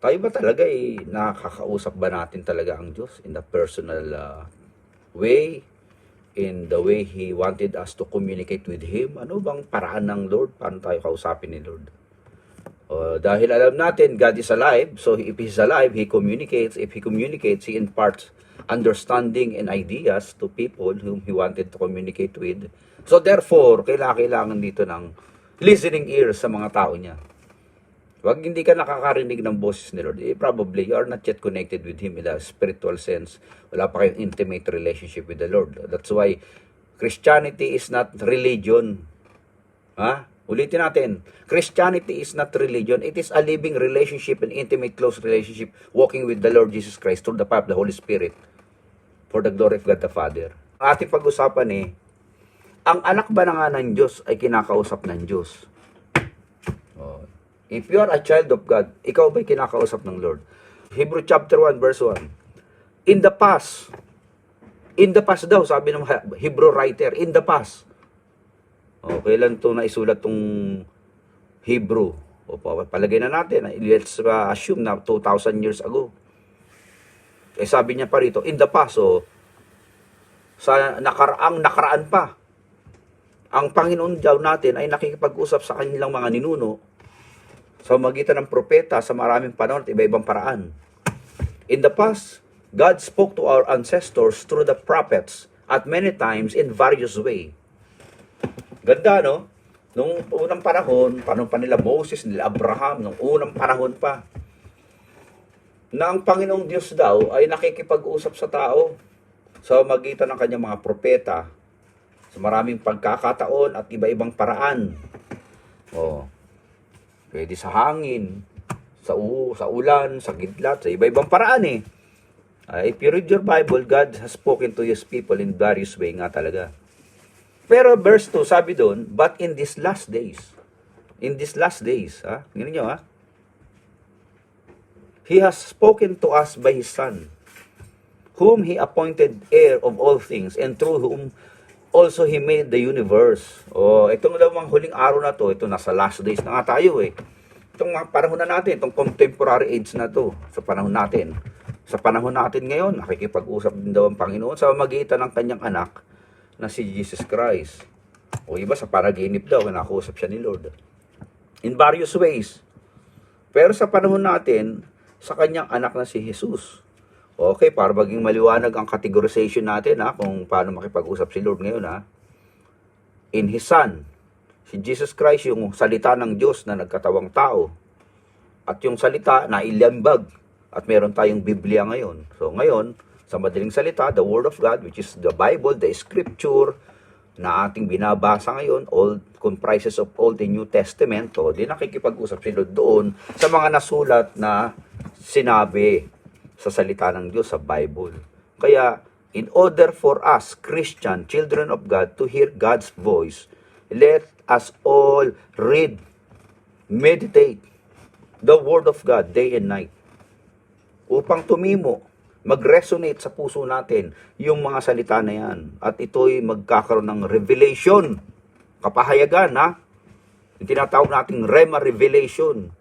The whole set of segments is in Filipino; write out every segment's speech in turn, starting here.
Tayo ba talaga nakakausap ba natin talaga ang Diyos in the personal way, in the way He wanted us to communicate with Him? Ano bang paraan ng Lord? Paano tayo kausapin ni Lord? Dahil alam natin, God is alive, so if He's alive, He communicates. If He communicates, He imparts understanding and ideas to people whom He wanted to communicate with. So therefore, kailangan dito ng listening ears sa mga tao niya. Wag hindi ka nakakarinig ng boses ni Lord, probably you are not yet connected with Him in a spiritual sense. Wala pa kayong intimate relationship with the Lord. That's why Christianity is not religion. Ha? Ulitin natin. Christianity is not religion. It is a living relationship, an intimate, close relationship, walking with the Lord Jesus Christ through the power of the Holy Spirit for the glory of God the Father. Ang ating pag-usapan ang anak ba na nga ng Diyos ay kinakausap ng Diyos? If you are a child of God, ikaw ba'y kinakausap ng Lord? Hebrew chapter 1 verse 1. In the past daw, sabi ng Hebrew writer, in the past. Kailan ito naisulat tong Hebrew? Palagay na natin, let's assume na 2,000 years ago. Sabi niya pa rito, in the past, sa nakaraan pa, ang Panginoon daw natin ay nakikipag-usap sa kanilang mga ninuno sa magitan ng propeta sa maraming panahon at iba-ibang paraan. In the past, God spoke to our ancestors through the prophets at many times in various ways. Ganda, no? Nung unang panahon pa nila Moses, nila Abraham, nung unang panahon pa, na ang Panginoong Diyos daw ay nakikipag-usap sa tao sa magitan ng kanyang mga propeta sa maraming pagkakataon at iba-ibang paraan. Pwede sa hangin, sa ulan, sa gidlat, sa iba-ibang paraan if you read your Bible, God has spoken to His people in various ways nga talaga. Pero verse 2, sabi doon, but in these last days, ganun nyo He has spoken to us by His Son, whom He appointed heir of all things, and through whom also He made the universe. Itong dalawang huling araw na to, ito nasa last days na nga tayo Itong mga panahon na natin, itong contemporary age na to, sa panahon natin. Sa panahon natin ngayon, nakikipag-usap din daw ang Panginoon sa magitan ng kanyang anak na si Jesus Christ. Iba sa panaginip daw, nakausap siya ni Lord. In various ways. Pero sa panahon natin, sa kanyang anak na si Jesus. Okay, para maging maliwanag ang categorization natin kung paano makipag-usap si Lord ngayon In His Son, si Jesus Christ yung salita ng Diyos na nagkatawang tao. At yung salita na ilambag. At meron tayong Biblia ngayon. So ngayon, sa madaling salita, the Word of God, which is the Bible, the Scripture, na ating binabasa ngayon, all comprises of Old and New Testament, di nakikipag-usap sila doon sa mga nasulat na sinabi sa salita ng Diyos sa Bible. Kaya, in order for us, Christian, children of God, to hear God's voice, let us all read, meditate the Word of God day and night. Upang tumimo, mag-resonate sa puso natin yung mga salita na yan. At ito'y magkakaroon ng revelation. Kapahayagan, Yung tinatawag nating Rhema revelation.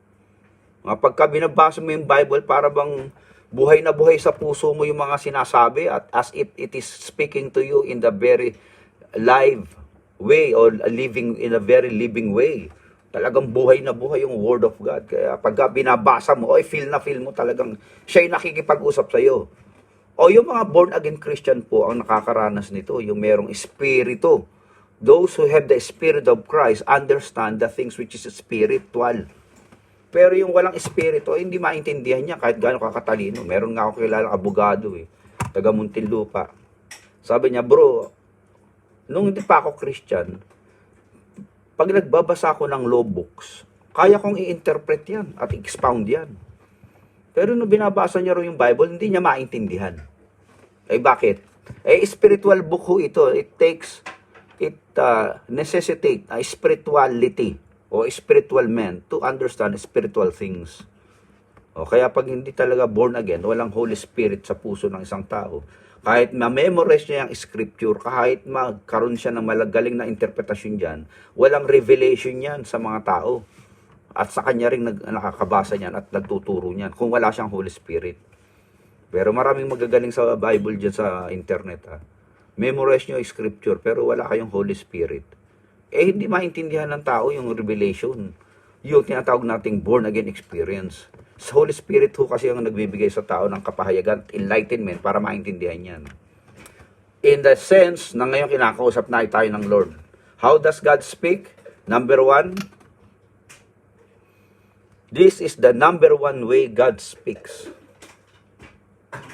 Pagka binabasa mo yung Bible, para bang buhay na buhay sa puso mo yung mga sinasabi at as if it is speaking to you in the very live way or living in a very living way. Talagang buhay na buhay yung Word of God. Kaya pagka binabasa mo, feel mo talagang siya'y nakikipag-usap sa'yo. Yung mga born-again Christian po ang nakakaranas nito, yung merong espiritu. Those who have the Spirit of Christ understand the things which is spiritual. Pero yung walang espiritu, hindi maintindihan niya kahit gaano kakatalino. Meron nga ako kilalang abogado taga Muntinlupa. Sabi niya, bro, nung hindi pa ako Christian, pag nagbabasa ako ng law books, kaya kong i-interpret yan at i-expound yan. Pero nung binabasa niya rin yung Bible, hindi niya maintindihan. Bakit? Spiritual book ito. It necessitates a spirituality o spiritual man to understand spiritual things. Kaya pag hindi talaga born again, walang Holy Spirit sa puso ng isang tao, kahit ma-memorize niya yung scripture, kahit magkaroon siya ng malagaling na interpretasyon dyan, walang revelation yan sa mga tao. At sa kanya rin nakakabasa niyan at nagtuturo niyan kung wala siyang Holy Spirit. Pero maraming magagaling sa Bible dyan sa internet. Memorize nyo yung scripture pero wala kayong Holy Spirit. Hindi maintindihan ng tao yung revelation. Yung tinatawag nating born again experience. Sa Holy Spirit ho kasi ang nagbibigay sa tao ng kapahayagan, enlightenment para maintindihan yan. In the sense na ngayon kinakausap na tayo ng Lord. How does God speak? Number one, this is the number one way God speaks.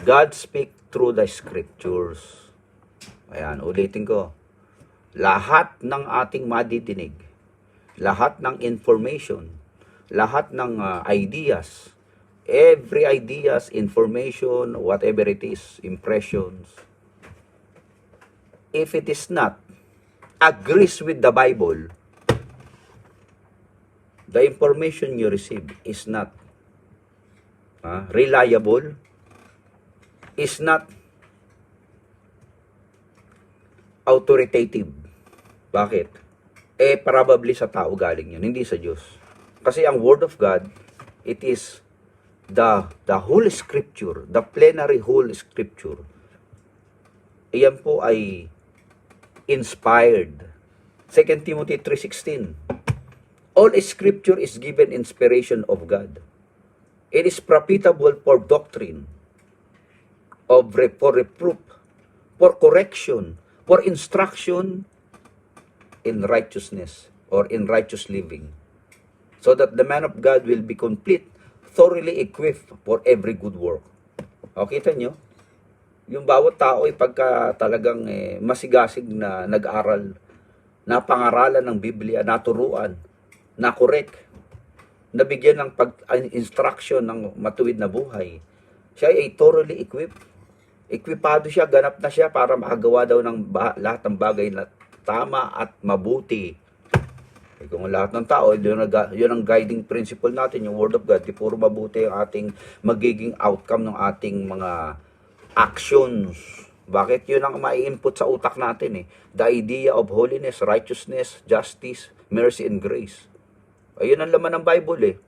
God speak through the scriptures. Ayan, ulitin ko. Lahat ng ating madidinig, lahat ng information, lahat ng ideas, every ideas, information, whatever it is, impressions, if it is not agrees with the Bible, the information you receive is not reliable, is not authoritative. Bakit? Probably sa tao galing yun, hindi sa Diyos. Kasi ang Word of God, it is the whole Scripture, the plenary whole Scripture. Iyan po ay inspired. 2 Timothy 3:16. All Scripture is given inspiration of God. It is profitable for doctrine, for reproof, for correction, for instruction in righteousness or in righteous living, so that the man of God will be complete, thoroughly equipped for every good work. O, kita nyo? Yung bawat tao ay pagka talagang masigasig na nag-aral, napangaralan ng Biblia, naturuan, na-correct, nabigyan ng instruction ng matuwid na buhay, siya ay thoroughly equipped. Equipado siya, ganap na siya para makagawa daw ng lahat ng bagay na tama at mabuti. Kung lahat ng tao, yun ang guiding principle natin, yung Word of God, di puro mabuti ang ating magiging outcome ng ating mga actions. Bakit? Yun ang mai-input sa utak natin. The idea of holiness, righteousness, justice, mercy, and grace. Ayun ang laman ng Bible.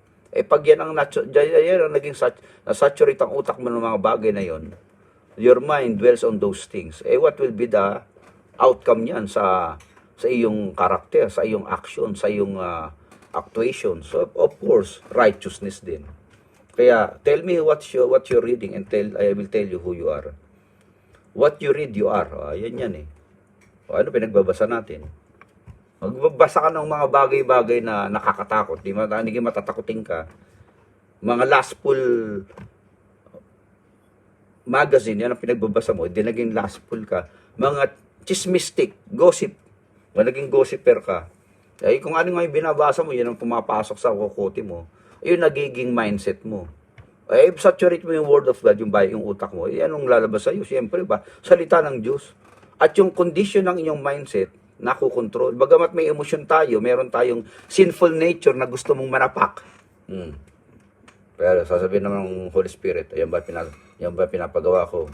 Pag yan ang naging saturate ang utak mo ng mga bagay na yon, your mind dwells on those things. What will be the outcome niyan sa iyong karakter, sa iyong action, sa iyong actuation? So, of course, righteousness din. Kaya, tell me what you're reading and I will tell you who you are. What you read, you are. Yan. Ano pinagbabasa natin? Magbabasa ka ng mga bagay-bagay na nakakatakot. Di matatakotin ka. Mga lustful magazine, yan ang pinagbabasa mo, di naging lustful ka. Mga chismistic, gossip, naging gossiper ka. Kung ano nga yung binabasa mo, yan ang pumapasok sa kukote mo. Yung nagiging mindset mo. Saturate mo yung Word of God, yung utak mo. Yan ang lalabas sa'yo. Siyempre ba, salita ng Diyos. At yung condition ng inyong mindset, nakukontrol. Bagamat may emosyon tayo, meron tayong sinful nature na gusto mong manapak. Pero sasabihin naman ng Holy Spirit, yan ba pinapagawa ko?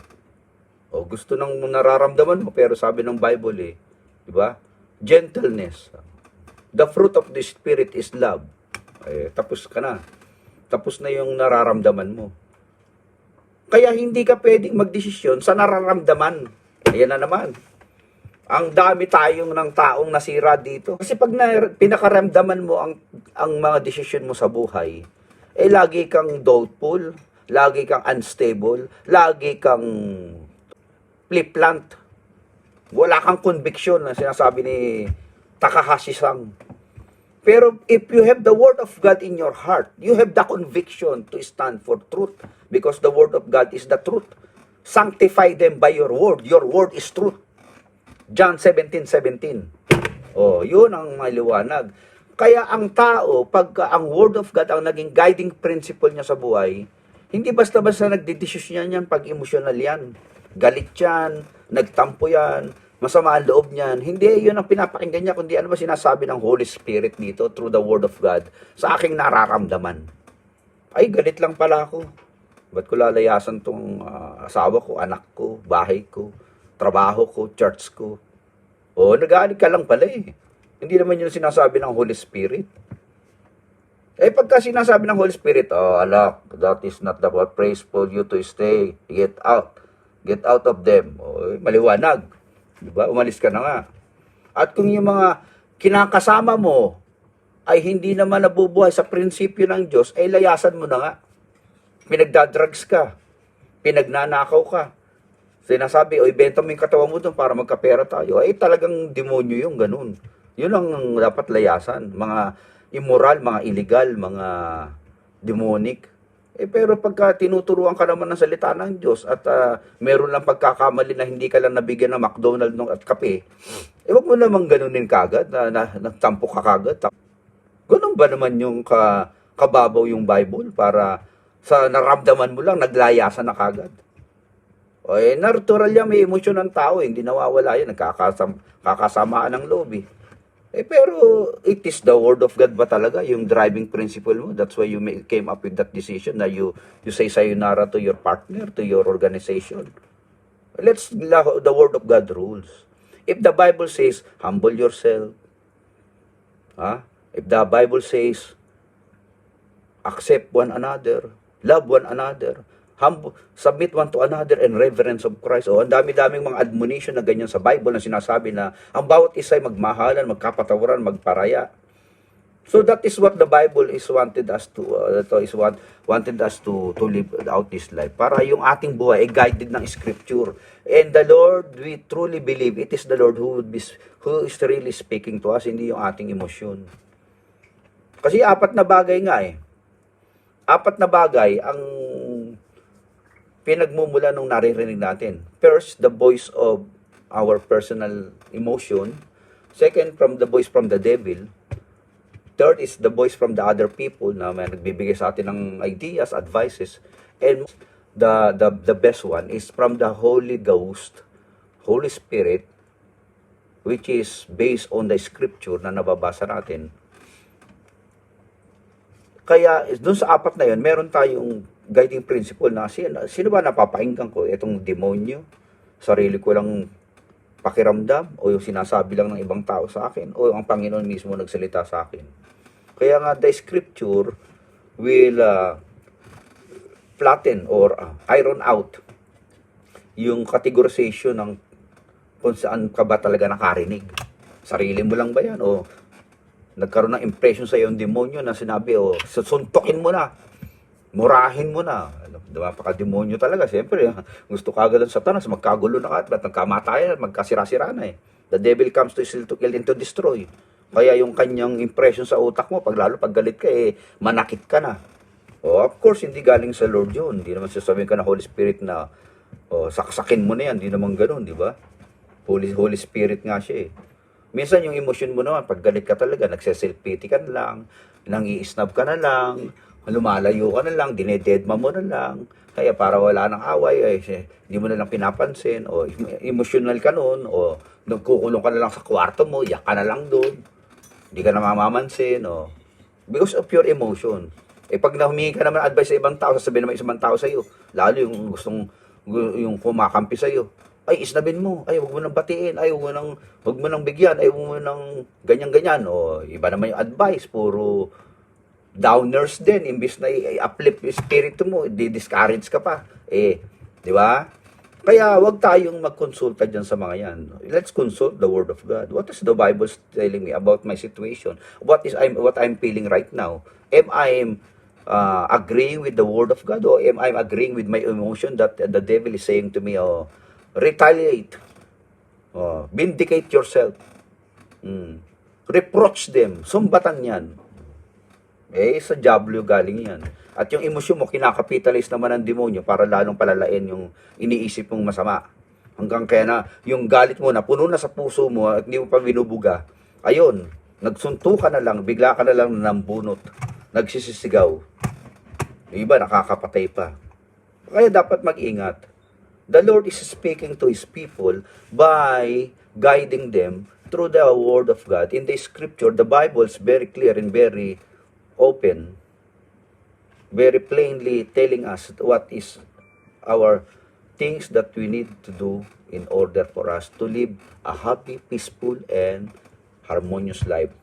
O gusto nang nararamdaman mo, pero sabi ng Bible di ba? Gentleness. The fruit of the Spirit is love. Tapos ka na. Tapos na yung nararamdaman mo. Kaya hindi ka pwedeng magdesisyon sa nararamdaman. Ayan na naman. Ang dami tayong ng taong nasira dito. Kasi pag pinakaramdaman mo ang mga desisyon mo sa buhay, lagi kang doubtful, lagi kang unstable, lagi kang flip-plant. Wala kang conviction na sinasabi ni Takahashi-san. Pero if you have the Word of God in your heart, you have the conviction to stand for truth because the Word of God is the truth. Sanctify them by your Word. Your Word is truth. John 17:17. Yun ang maliwanag. Kaya ang tao, pag ang Word of God ang naging guiding principle niya sa buhay, hindi basta-basta nagdidesisyon yan pag emotional yan. Galit yan, nagtampo yan, masama ang loob niyan. Hindi yun ang pinapakinggan niya, kundi ano ba sinasabi ng Holy Spirit dito through the Word of God sa aking nararamdaman. Ay, galit lang pala ako. Ba't ko lalayasan tong asawa ko, anak ko, bahay ko, trabaho ko, church ko? Nagalit ka lang pala Hindi naman yun sinasabi ng Holy Spirit. Pagka sinasabi ng Holy Spirit, oh, alak, that is not the place for you to stay. Get out. Get out of them. Oh, maliwanag. Diba? Umalis ka na nga. At kung yung mga kinakasama mo ay hindi naman nabubuhay sa prinsipyo ng Diyos, ay layasan mo na nga. Pinagdadrugs ka. Pinagnanakaw ka. Sinasabi, o ibenta mo yung katawan mo doon para magkapera tayo. Ay talagang demonyo yung ganun. Yun ang dapat layasan. Mga immoral, mga illegal, mga demonic. Pero pagka tinuturuan ka naman ng salita ng Diyos at meron lang pagkakamali na hindi ka lang nabigyan ng McDonald's at kape, wag mo namang ganunin kagad, nagtampo ka kagad. Ganun ba naman yung kababaw yung Bible para sa naramdaman mo lang, naglayasan na kagad? Natural yan, may emosyon ng tao, hindi nawawala yan, nagkakasamaan ng loob eh. Pero it is the word of God ba talaga yung driving principle mo? That's why you came up with that decision na you say sayonara to your partner, to your organization. The word of God rules. If the Bible says, humble yourself, if the Bible says, accept one another, love one another, submit one to another in reverence of Christ. Ang dami-daming mga admonition na ganyan sa Bible na sinasabi na ang bawat isa ay magmahalan, magkapatawaran, magparaya. So that is what the Bible is wanted us to live out this life. Para yung ating buhay ay guided ng Scripture. And the Lord, we truly believe it is the Lord who is really speaking to us, hindi yung ating emosyon. Kasi apat na bagay nga eh. Apat na bagay ang pinagmumula nung naririnig natin. First, the voice of our personal emotion. Second, from the voice from the devil. Third is the voice from the other people na may nagbibigay sa atin ng ideas, advices. And the best one is from the Holy Ghost, Holy Spirit, which is based on the Scripture na nababasa natin. Kaya, dun sa apat na yun, meron tayong guiding principle na sino ba napapakinggan ko? Itong demonyo, sarili ko lang pakiramdam, o yung sinasabi lang ng ibang tao sa akin, o ang Panginoon mismo nagsalita sa akin. Kaya nga, the Scripture will flatten or iron out yung categorization ng kung saan ka ba talaga nakarinig. Sarili mo lang ba yan? O nagkaroon ng impression sa yung demonyo na sinabi, suntukin mo na, murahin mo na. Diba? Paka-demonyo talaga. Siyempre, gusto ka agad ng Satanas, magkagulo na ka, at magkamatayan, magkasira-sira na eh. The devil comes to steal, to kill, and to destroy. Kaya yung kanyang impression sa utak mo, lalo pag galit ka, manakit ka na. Of course, hindi galing sa Lord yun. Hindi naman sasabihin ka na Holy Spirit na, saksakin mo na yan. Hindi naman ganun, di ba? Holy Spirit nga siya eh. Minsan yung emosyon mo naman, pag galit ka talaga, nagse-self-pity ka na lang, nang-i-snub ka na lang, lumalayo ka na lang, dinededma mo na lang, kaya para wala nang away, hindi mo na lang pinapansin, o emotional ka nun, o nagkukulong ka na lang sa kwarto mo, iyak ka na lang doon, hindi ka na mamamansin, because of your emotion. Pag humingi ka naman advice sa ibang tao, sasabihin naman isang tao sa iyo, lalo yung yung kumakampi sa iyo, ay isnabin mo, ay wag mo nang batiin, ay wag mo nang bigyan, ay wag mo nang ganyan-ganyan, iba naman yung advice, puro downers din, imbis na i-uplift yung spirit mo, di-discourage ka pa, di ba? Kaya wag tayong magkonsulta dyan sa mga yan. Let's consult the Word of God. What is the Bible telling me about my situation? What I'm feeling right now? Am I agreeing with the Word of God, or am I agreeing with my emotion that the devil is saying to me, retaliate, vindicate yourself, reproach them, sumbatan yan. Sa diablo galing yan. At yung emosyon mo, kinakapitalize naman ng demonyo para lalong palalain yung iniisip mong masama. Hanggang kaya na, yung galit mo na puno na sa puso mo at hindi mo pa binubuga, ayun, nagsunto ka na lang, bigla ka na lang nambunot, nagsisisigaw. Yung iba, nakakapatay pa. Kaya dapat mag-ingat. The Lord is speaking to His people by guiding them through the Word of God. In the Scripture, the Bible is very clear and very open, very plainly telling us what is our things that we need to do in order for us to live a happy, peaceful, and harmonious life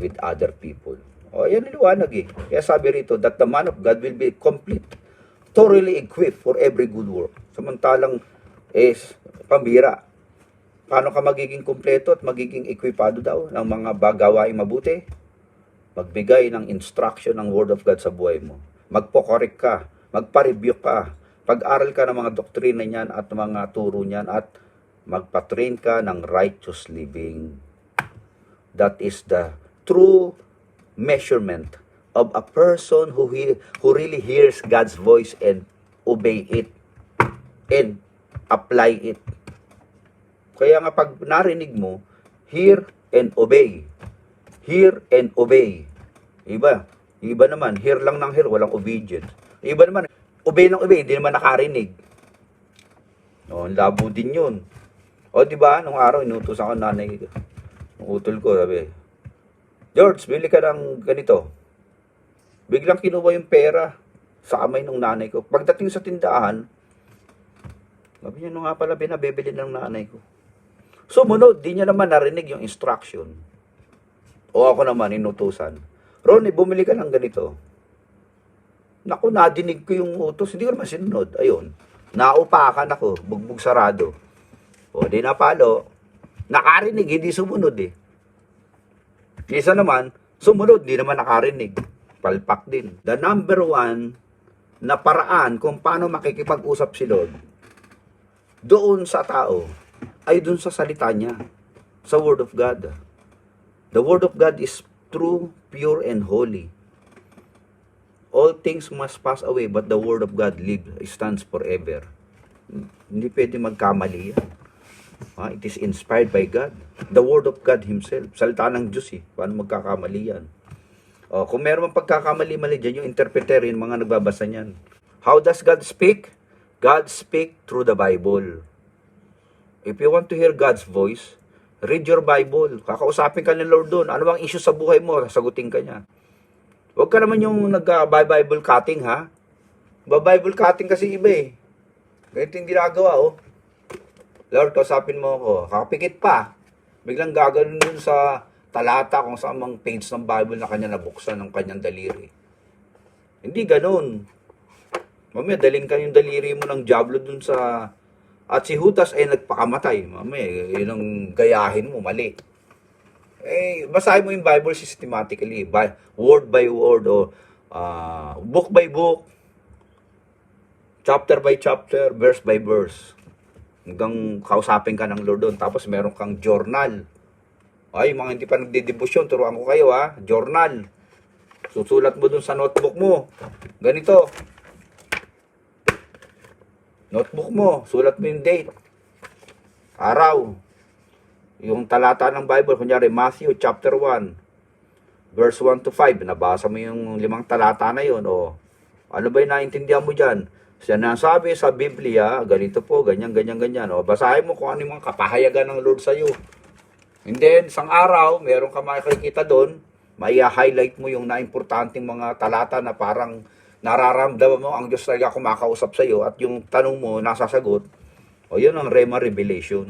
with other people. O, yan ang liwanag eh. Kaya sabi rito, that the man of God will be complete, thoroughly equipped for every good work. Samantalang, pambira. Paano ka magiging kumpleto at magiging equipado daw ng mga gawaing mabuti? Magbigay ng instruction ng Word of God sa buhay mo. Magpo-correct ka, magpa-review ka, pag-aral ka ng mga doktrina niyan at mga turo niyan at magpa-train ka ng righteous living. That is the true measurement of a person who really hears God's voice and obey it and apply it. Kaya nga pag narinig mo, hear and obey. Hear and obey. Iba naman, hear lang ng hear, walang obedience. Iba naman, obey ng obey, hindi naman nakarinig. O, labo din yun. O, di ba, nung araw, inutos ako nanay ko. Nung utol ko, sabi, George, bili ka ng ganito. Biglang kinuha yung pera sa kamay ng nanay ko. Pagdating sa tindahan, sabi niya, nga pala, binabibili ng nanay ko. Sumunod, di niya naman narinig yung instruction. O ako naman, inutusan. Ronnie, bumili ka ng ganito. Naku, nadinig ko yung utos. Hindi ko naman sinunod. Ayun. Naupakan ako. Bugbog sarado. O, di napalo. Nakarinig, hindi sumunod eh. Isa naman, sumunod, di naman nakarinig. Palpak din. The number one na paraan kung paano makikipag-usap si Lord doon sa tao ay doon sa salita niya. Sa Word of God. The Word of God is true, pure, and holy. All things must pass away, but the Word of God stands forever. Hindi pwede magkamali yan. It is inspired by God. The Word of God Himself. Salita ng Diyos eh. Paano magkakamali yan? Kung meron mang pagkakamali-mali dyan, yung interpreter, yung mga nagbabasa niyan. How does God speak? God speak through the Bible. If you want to hear God's voice, read your Bible. Kakausapin ka ni Lord doon. Ano bang issue sa buhay mo? Sagutin ka niya. Huwag ka naman yung nag-Bible cutting, ha? Bible cutting kasi iba eh. Ganito yung ginagawa, oh. Lord, kausapin mo ako. Kakapikit pa. Biglang gagawin dun sa talata kung saan mang page ng Bible na kanya nabuksan ng kanyang daliri. Hindi ganun. Mamaya, daling ka yung daliri mo ng diablo dun sa... At si Judas ay nagpakamatay. Mamaya, yun ang gayahin mo, mali. Basahin mo yung Bible systematically. Word by word o book by book. Chapter by chapter, verse by verse. Hanggang kausapin ka ng Lord doon. Tapos meron kang journal. Ay, mga hindi pa nagdedebosyon, turuan ko kayo ha. Journal. Susulat mo doon sa notebook mo. Ganito. Notebook mo. Sulat mo yung date. Araw. Yung talata ng Bible, kunyari Matthew chapter 1, verse 1 to 5. Nabasa mo yung 5 talata na yun. O, ano ba yung naintindihan mo dyan? Siya nasabi sa Biblia, ganito po, ganyan, ganyan, ganyan. O, basahin mo kung ano yung mga kapahayagan ng Lord sa'yo. And then, isang araw, meron ka makikita doon, highlight mo yung naimportanteng mga talata na parang nararamdaman mo ang Diyos talaga kumakausap sa'yo at yung tanong mo, nasasagot. O, yun ang Rhema Revelation.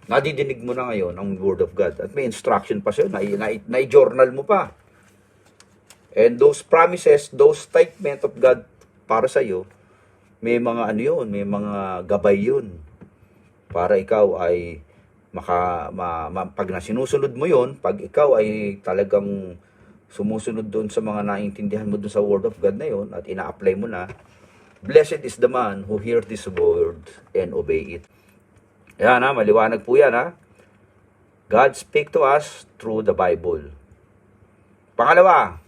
Nadidinig mo na ngayon ang Word of God. At may instruction pa sa'yo, na-journal mo pa. And those promises, those statement of God para sa'yo, may mga ano yun, may mga gabay yun. Para ikaw ay pag nasinusunod mo yun, pag ikaw ay talagang sumusunod doon sa mga naintindihan mo doon sa Word of God na yun, at ina-apply mo na, blessed is the man who hears this word and obey it. Yan ha, maliwanag po yan ha. God speak to us through the Bible. Pangalawa,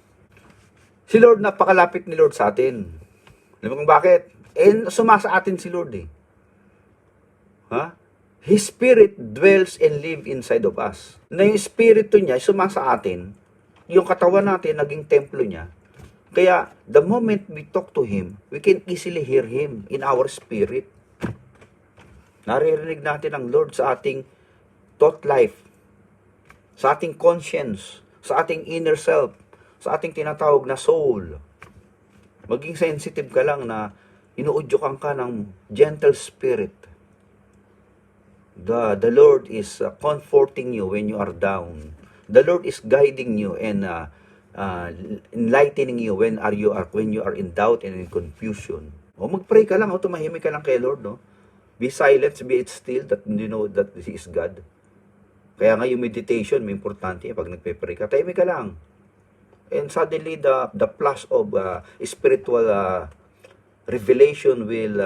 si Lord, napakalapit ni Lord sa atin. Alam mo kung bakit? Sumasa atin si Lord eh. Ha? His Spirit dwells and live inside of us. Na yung Espiritu niya, sumasa atin, yung katawan natin, naging templo niya. Kaya, the moment we talk to Him, we can easily hear Him in our spirit. Naririnig natin ang Lord sa ating thought life, sa ating conscience, sa ating inner self, sa ating tinatawag na soul. Maging sensitive ka lang na inuudyokan ka ng gentle spirit. The Lord is comforting you when you are down. The Lord is guiding you and enlightening you when you are in doubt and in confusion. O mag-pray ka lang, o tumahimik ka lang kay Lord, no? Be silent, be it still, that you know that He is God. Kaya nga yung meditation, may importante pag nagpe-pray ka, tahimik ka lang. And suddenly, the plus of spiritual revelation will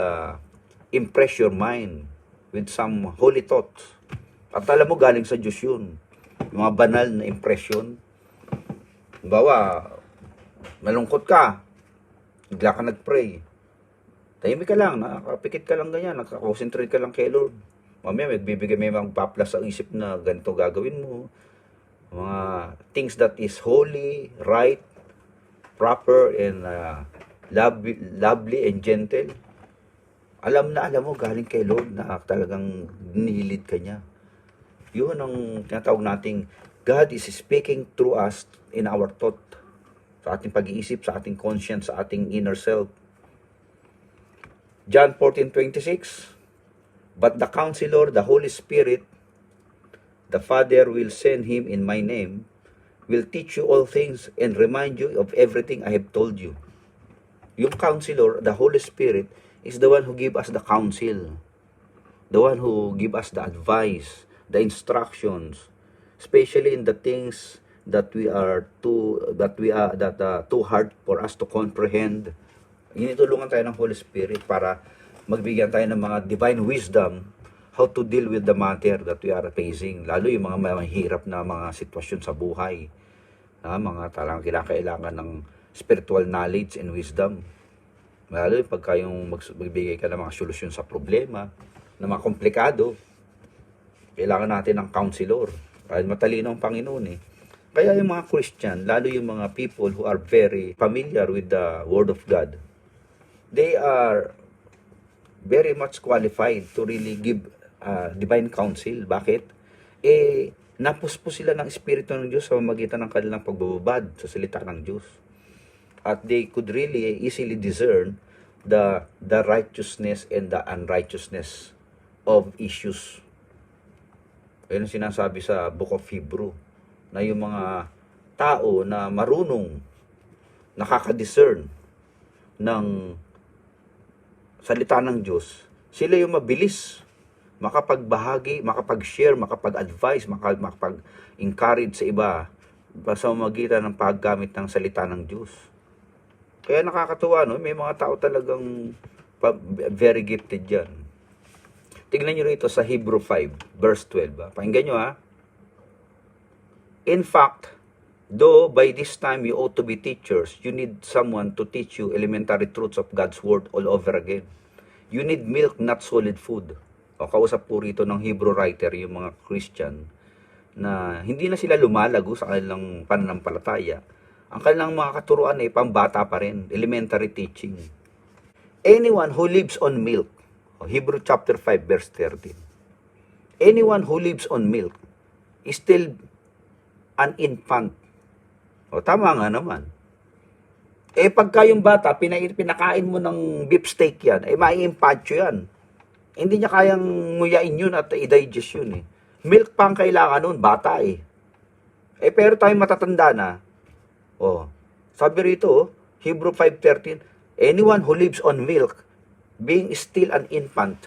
impress your mind with some holy thoughts. At alam mo, galing sa Diyos yun. Yung mga banal na impression. Bawa, malungkot ka, bigla ka nag-pray. Tahimik ka lang, nakapikit ka lang ganyan, nakakonsentrate ka lang kay Lord. Mamaya, magbibigay, may magpaplas sa isip na ganito gagawin mo. Mga things that is holy, right, proper, and lovely and gentle. Alam mo, galing kay Lord na talagang nilid ka niya. Yun ang tinatawag nating God is speaking through us in our thought. Sa ating pag-iisip, sa ating conscience, sa ating inner self. John 14:26, but the Counselor, the Holy Spirit, the Father will send Him in my name, will teach you all things and remind you of everything I have told you. Yung Counselor, the Holy Spirit, is the one who give us the counsel, the one who give us the advice, the instructions, especially in the things that too hard for us to comprehend. Initulungan tayo ng Holy Spirit para magbigyan tayo ng mga divine wisdom how to deal with the matter that we are facing. Lalo yung mga mahirap na mga sitwasyon sa buhay. Mga talagang kailangan ng spiritual knowledge and wisdom. Lalo yung pagka yung magbigay ka ng mga solusyon sa problema, na mga komplikado, kailangan natin ng counselor. Dahil matalino ang Panginoon eh. Kaya yung mga Christian, lalo yung mga people who are very familiar with the Word of God, they are very much qualified to really give divine counsel. Bakit? Napuspos sila ng Espiritu ng Diyos sa pamamagitan ng kanilang pagbababad sa salita ng Diyos. At they could really easily discern the righteousness and the unrighteousness of issues. Ayun ang sinasabi sa Book of Hebrew, na yung mga tao na marunong, nakaka-discern ng salita ng Diyos, sila yung mabilis makapagbahagi, makapag-share, makapag-advise, makapag-encourage sa iba sa pamamagitan ng paggamit ng salita ng Diyos. Kaya nakakatuwa, no? May mga tao talagang very gifted yan. Tignan nyo rito sa Hebrew 5, verse 12. Pakinggan nyo, ha? In fact, though by this time you ought to be teachers, you need someone to teach you elementary truths of God's Word all over again. You need milk, not solid food. O, kausap po rito ng Hebrew writer, yung mga Christian, na hindi na sila lumalago sa kanilang pananampalataya. Ang kanilang mga katuruan ay pambata pa rin, elementary teaching. Anyone who lives on milk, Hebrew chapter 5, verse 13. Anyone who lives on milk is still an infant. O, tama nga naman. Pagka yung bata, pinakain mo ng beef steak yan, mai-impatyo yan. Hindi niya kayang nguyain yun at i-digest yun eh. Milk pa ang kailangan nun, bata eh. Pero tayo matatanda na. Sabi rito, Hebrew 5:13, anyone who lives on milk, being still an infant,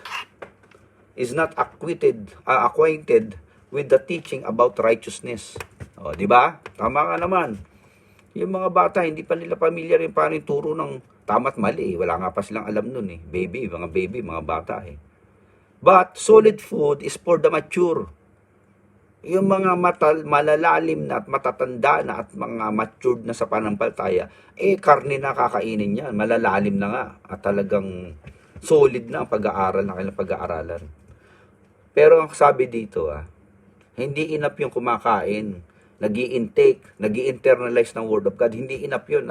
is not acquainted with the teaching about righteousness. Di ba? Tama nga naman. Yung mga bata, hindi pa nila pamilyar yung paano yung turo ng tama't mali. Wala nga pa silang alam nun eh. Mga baby, mga bata eh. But solid food is for the mature. Yung mga malalalim na at matatanda na at mga matured na sa panampalataya, karne na kakainin yan. Malalalim na nga at talagang solid na ang pag-aaral na kanilang pag-aaralan. Pero ang sabi dito, hindi enough yung kumakain, nag-i-internalize ng Word of God. Hindi enough yun.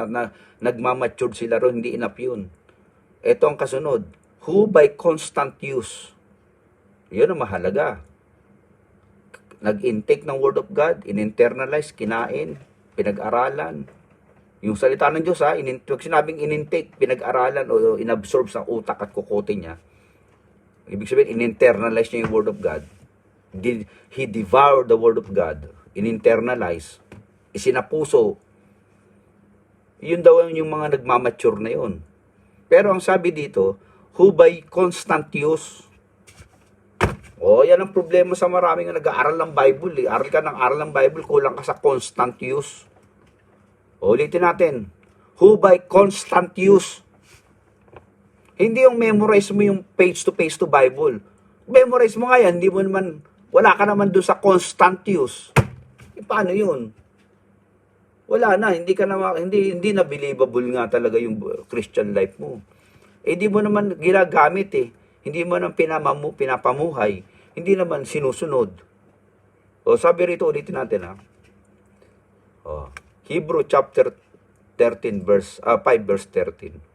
Nagmamature sila ron, hindi enough yun. Ito ang kasunod, who by constant use, yun ang mahalaga. Nag-intake ng Word of God, in-internalize, kinain, pinag-aralan. Yung salita ng Diyos, pag sinabing in-intake, pinag-aralan o inabsorb sa utak at kukote niya, ibig sabihin, in-internalize niya yung Word of God. He devoured the Word of God, in-internalize, isinapuso, Yun daw yung mga nagmamature na yun. Pero ang sabi dito, who by constant use. Yan ang problema sa maraming nag-aaral ng Bible. Aral ka ng aral ng Bible, kulang ka sa constant use. Ulitin natin. Who by constant use. Hindi yung memorize mo yung page to Bible. Memorize mo nga yan, hindi mo naman, wala ka naman doon sa constant use. Paano yun? Wala na, hindi na believable nga talaga yung Christian life mo. Hindi mo naman ginagamit Hindi mo naman pinapamuhay. Hindi naman sinusunod. Sabi rito, ulitin natin Hebrew chapter 13 5 verse 13.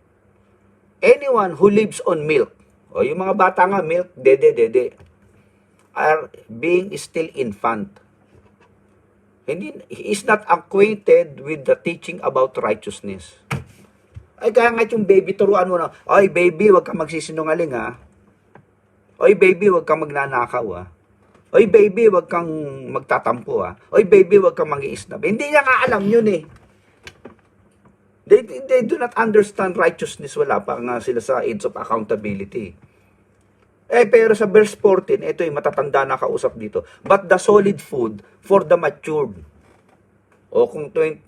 Anyone who lives on milk, yung mga bata nga, milk, dede, are being still infant. He is not acquainted with the teaching about righteousness. Ay, kaya nga yung baby, turuan mo na, oy baby, wag kang magsisinungaling Oy baby, wag kang magnanakaw Oy baby, wag kang magtatampo Oy baby, wag kang mag-i-snap. Hindi niya nga alam yun They do not understand righteousness. Wala pa nga sila sa age of accountability. Pero sa verse 14, ito yung matatanda na kausap dito. But the solid food for the matured. Kung 12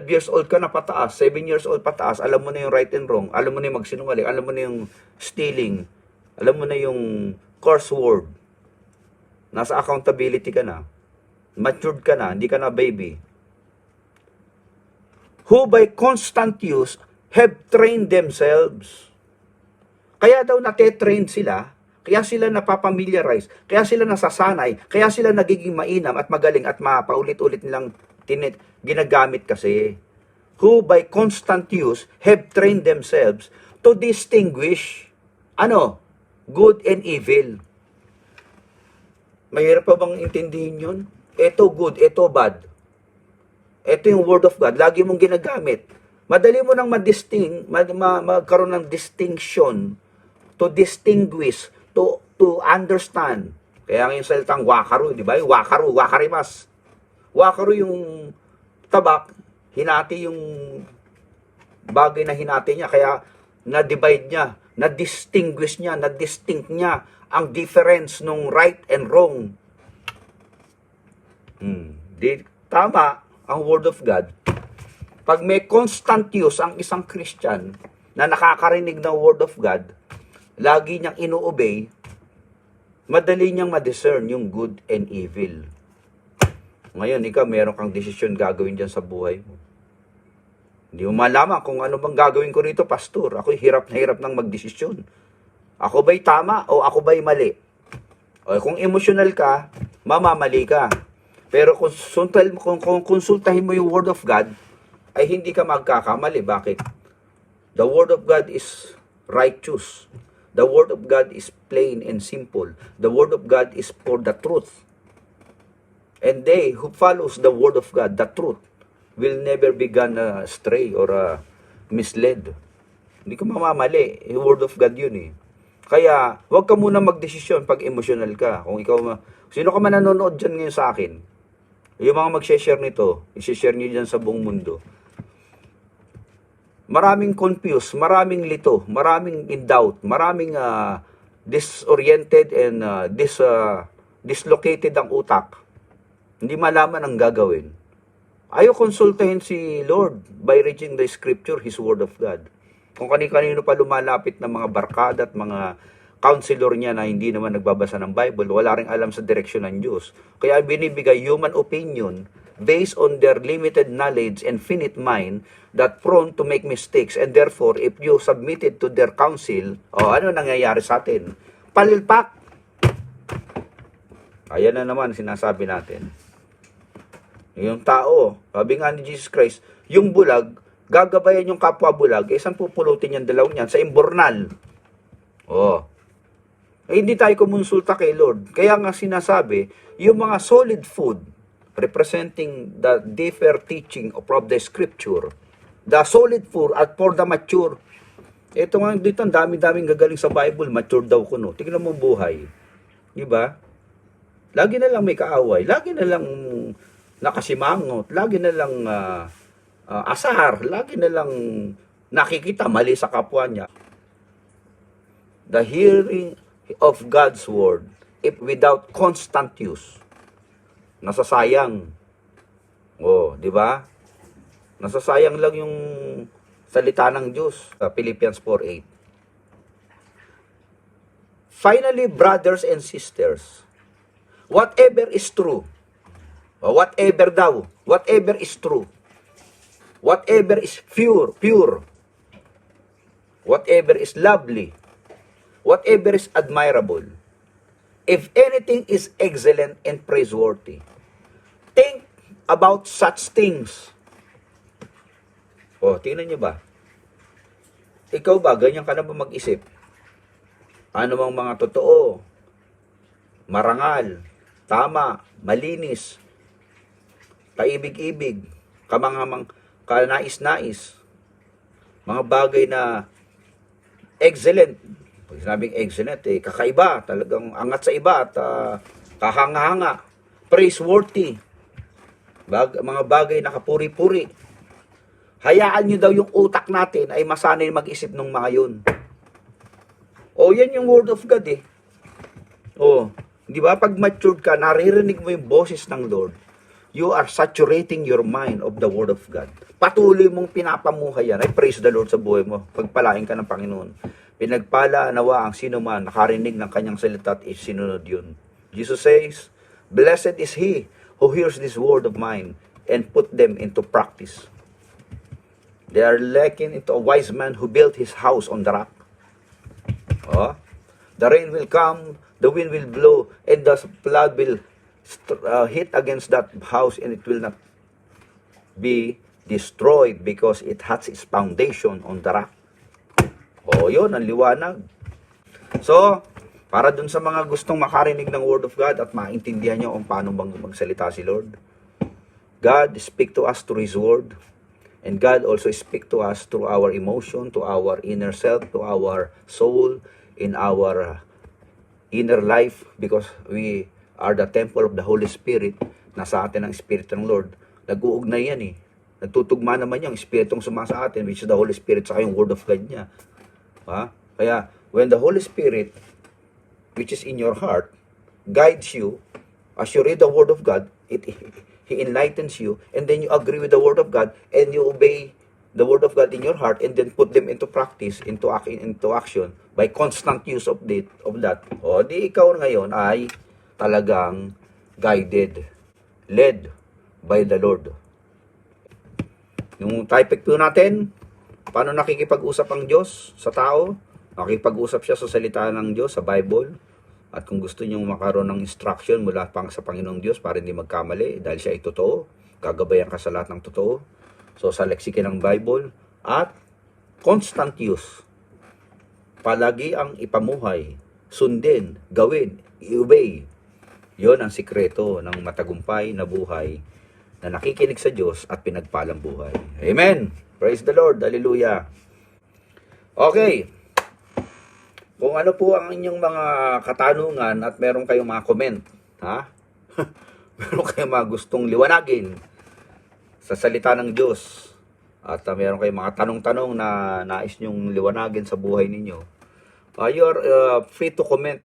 years old ka na pataas, 7 years old pataas, alam mo na yung right and wrong, alam mo na yung magsinungaling, alam mo na yung stealing, alam mo na yung curse word. Nasa accountability ka na. Matured ka na, hindi ka na baby. Who by constant use have trained themselves. Kaya daw nate-train sila, kaya sila napapamiliarize, kaya sila nasasanay, kaya sila nagiging mainam at magaling at mapaulit-ulit nilang ginagamit kasi. Who by constant use have trained themselves to distinguish good and evil. Mahirap pa bang intindihin yun? Ito good, ito bad. Ito yung word of God, lagi mong ginagamit. Madali mo nang magkaroon ng distinction, to distinguish, to understand. Kaya yung salitang wakaru, di ba? Wakarimas. Wakaru yung tabak, hinati yung bagay na hinati niya, kaya na-divide niya, na-distinguish niya, na-distinct niya ang difference nung right and wrong. Tama ang Word of God. Pag may constant use ang isang Christian na nakakarinig ng Word of God, lagi niyang ino-obey, madali niyang ma-discern yung good and evil. Ngayon, ikaw, meron kang desisyon gagawin dyan sa buhay mo. Hindi mo malaman kung ano bang gagawin ko rito, pastor. Ako'y hirap na hirap ng magdesisyon. Ako ba'y tama o ako ba'y mali? Kung emotional ka, mamamali ka. Pero kung konsultahin mo yung Word of God, ay hindi ka magkakamali. Bakit? The Word of God is righteous. The Word of God is plain and simple. The Word of God is for the truth. And they who follows the Word of God, the truth, will never be gone astray or misled. Hindi ka mamamali. Yung Word of God yun Kaya, huwag ka muna magdesisyon pag emotional ka. Kung ikaw, sino ka man nanonood dyan ngayon sa akin? Yung mga mag-share nito, i-share nyo dyan sa buong mundo. Maraming confused, maraming lito, maraming in doubt, maraming disoriented and dislocated ang utak. Hindi malaman ang gagawin. Ayaw konsultahin si Lord by reading the scripture, His Word of God. Kung kanino pa lumalapit na mga barkada at mga counselor niya na hindi naman nagbabasa ng Bible, wala ring alam sa direksyon ng Diyos. Kaya binibigay human opinion based on their limited knowledge and finite mind that prone to make mistakes. And therefore, if you submitted to their counsel, ano nangyayari sa atin? Palilpak! Ayan na naman sinasabi natin. Yung tao, sabi nga ni Jesus Christ, yung bulag, gagabayan yung kapwa bulag, saan pupulutin yung dalawang yan? Sa imbornal. Hindi tayo kumonsulta kay Lord. Kaya nga sinasabi, yung mga solid food, representing the deeper teaching of the scripture, the solid food at for the mature. Ito nga dito, ang dami-daming gagaling sa Bible, mature daw kuno. Tingnan mo buhay. Diba? Lagi na lang may kaaway, lagi na lang nakasimangot, lagi na lang asar, lagi na lang nakikita mali sa kapwa niya. The hearing of God's word, if without constant use, nasasayang. Oh, di ba? Nasasayang lang yung salita ng Diyos sa Philippians 4:8. Finally, brothers and sisters, whatever is true, whatever is true, whatever is pure, whatever is lovely, whatever is admirable, if anything is excellent and praiseworthy, think about such things. Oh, tingnan niyo ba? Ikaw ba, ganyan ka na ba mag-isip? Ano mang mga totoo, marangal, tama, malinis, kaibig-ibig, kamangamang, kanais-nais, mga bagay na excellent. Pag sinabing excellent, kakaiba, talagang angat sa iba at kahanga-hanga, praiseworthy, mga bagay na kapuri-puri. Hayaan nyo daw yung utak natin ay masanay mag-isip ng mga yun. O, yan yung Word of God eh. O, di ba? Pag matured ka, naririnig mo yung boses ng Lord. You are saturating your mind of the Word of God. Patuloy mong pinapamuhay yan. Ay, praise the Lord sa buhay mo. Pagpalain ka ng Panginoon. Pinagpala nawa ang sino man nakarinig ng kanyang salita at isinunod yun. Jesus says, blessed is he who hears this word of mine and put them into practice. They are likened into a wise man who built his house on the rock. Oh, the rain will come, the wind will blow, and the flood will hit against that house, and it will not be destroyed because it has its foundation on the rock. Oh, yun, ang liwanag. So, para dun sa mga gustong makarinig ng Word of God at maintindihan nyo kung paano bang magsalita si Lord, God speak to us through His Word, and God also speak to us through our emotion, to our inner self, to our soul, in our inner life, because we are the temple of the Holy Spirit. Nasa atin ang Spirit ng Lord. Nag-uugnay yan eh. Nagtutugma naman yung Spiritong sumasa atin, which is the Holy Spirit, saka yung Word of God niya. Ha? Kaya, when the Holy Spirit, which is in your heart, guides you, as you read the Word of God, He enlightens you, and then you agree with the Word of God, and you obey the Word of God in your heart, and then put them into practice, into action, by constant use of that. O, di ikaw ngayon ay talagang guided, led by the Lord. Yung topic po natin, paano nakikipag-usap ang Diyos sa tao? Nakikipag-usap siya sa salita ng Diyos, sa Bible. At kung gusto nyo makaroon ng instruction mula pang sa Panginoong Diyos para hindi magkamali, dahil siya ay totoo, gagabayan ka sa lahat ng totoo. So, sa leksika ng Bible, at constant use. Palagi ang ipamuhay, sundin, gawin, i-obey. Yon ang sikreto ng matagumpay na buhay na nakikinig sa Diyos at pinagpalang buhay. Amen! Praise the Lord! Hallelujah! Okay. Kung ano po ang inyong mga katanungan at meron kayong mga comment, ha? Meron kayong mga gustong liwanagin sa salita ng Diyos, at meron kayong mga tanong-tanong na nais nyong liwanagin sa buhay ninyo, you are free to comment